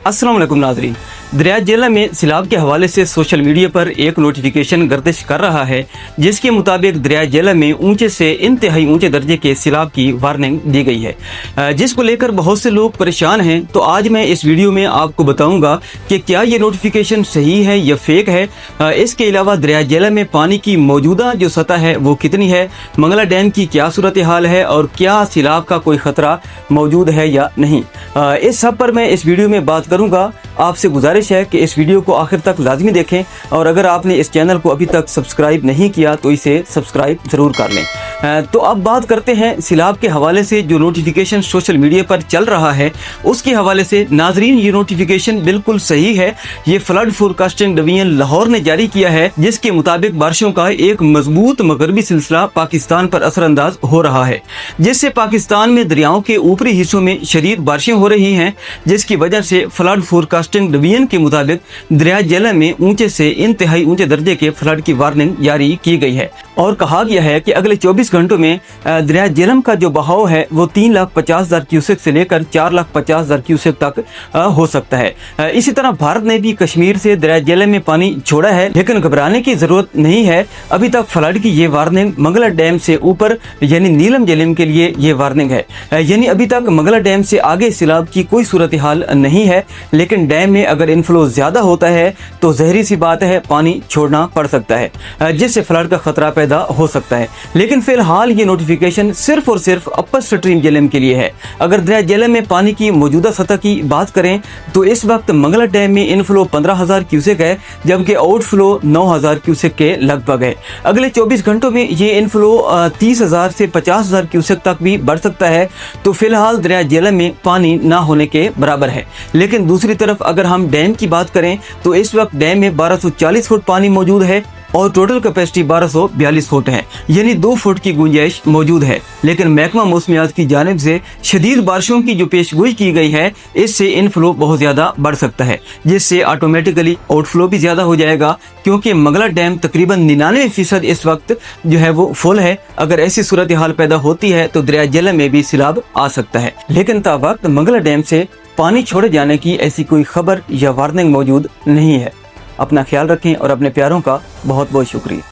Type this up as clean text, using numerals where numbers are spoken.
अस्सलाम वालेकुम नाज़रीन। दरिया जेला में सैलाब के हवाले से सोशल मीडिया पर एक नोटिफिकेशन गर्दिश कर रहा है, जिसके मुताबिक दरिया जेला में ऊंचे से इंतहाई ऊंचे दर्जे के सैलाब की वार्निंग दी गई है, जिसको लेकर बहुत से लोग परेशान हैं। तो आज मैं इस वीडियो में आपको बताऊंगा कि क्या ये नोटिफिकेशन सही है या फेक है। इसके अलावा दरिया जेला में पानी की मौजूदा जो सतह है वो कितनी है, मंगला डैम की क्या सूरत हाल है और क्या सैलाब का कोई ख़तरा मौजूद है या नहीं। इस सब पर मैं इस वीडियो में बात करूंगा। आपसे गुजारिश है कि इस वीडियो को आखिर तक लाजमी देखें और अगर आपने इस चैनल को अभी तक सब्सक्राइब नहीं किया तो इसे सब्सक्राइब ज़रूर कर लें। तो अब बात करते हैं सैलाब के हवाले से जो नोटिफिकेशन सोशल मीडिया पर चल रहा है उसके हवाले से। नाजरीन, ये नोटिफिकेशन बिल्कुल सही है। ये फ्लड फोरकास्टिंग डिवीजन लाहौर ने जारी किया है, जिसके मुताबिक बारिशों का एक मजबूत मगरबी सिलसिला पाकिस्तान पर असरअंदाज हो रहा है, जिससे पाकिस्तान में दरियाओं के ऊपरी हिस्सों में शदीद बारिशें हो रही हैं, जिसकी वजह से फ्लड फोरकास्टिंग डिवीजन के मुताबिक दरिया जेला में ऊंचे से इंतहाई ऊंचे दर्जे के फ्लड की वार्निंग जारी की गई है और कहा गया है कि अगले 24 घंटों में दरिया जेलम का जो बहाव है वो 3,50,000 क्यूसेक से लेकर 4,50,000 क्यूसेक तक हो सकता है। इसी तरह भारत ने भी कश्मीर से दरिया जेलम में पानी छोड़ा है, लेकिन घबराने की जरूरत नहीं है। अभी तक फ्लड की ये वार्निंग मंगला डैम से ऊपर यानी नीलम जेलम के लिए ये वार्निंग है, यानी अभी तक मंगला डैम से आगे सैलाब की कोई सूरत हाल नहीं है। लेकिन डैम में अगर इनफ्लो ज्यादा होता है तो जहरी सी बात है, पानी छोड़ना पड़ सकता है, जिससे फ्लड का खतरा पैदा हो सकता है। लेकिन फिलहाल ये नोटिफिकेशन सिर्फ और सिर्फ अपर स्ट्रीम जेलम के लिए है। अगर दरिया जेलम में पानी की मौजूदा सतह की बात करें तो इस वक्त मंगला डैम में इनफ्लो 15,000 क्यूसेक है, जबकि आउटफ्लो 9,000 क्यूसेक के लगभग है। अगले 24 घंटों में ये इनफ्लो 30,000 से 50,000 क्यूसेक तक भी बढ़ सकता है। तो फिलहाल दरिया जेलम में पानी ना होने के बराबर है। लेकिन दूसरी तरफ अगर हम डैम की बात करें तो इस वक्त डैम में 1240 फुट पानी मौजूद है और टोटल कैपेसिटी 1242 फुट है, यानी 2 फुट की गुंजाइश मौजूद है। लेकिन महकमा मौसमियात की जानिब से शदीद बारिशों की जो पेशगोई की गई है, इससे इनफ्लो बहुत ज़्यादा बढ़ सकता है, जिससे ऑटोमेटिकली आउटफ्लो भी ज़्यादा हो जाएगा, क्योंकि मंगला डैम तकरीबन 99% इस वक्त जो है वो फुल है। अगर ऐसी सूरत हाल पैदा होती है तो दरिया जेलम में भी सैलाब आ सकता है। लेकिन तावक्त मंगला डैम से पानी छोड़े जाने की ऐसी कोई खबर या वार्निंग मौजूद नहीं है। अपना ख्याल रखें और अपने प्यारों का बहुत बहुत शुक्रिया।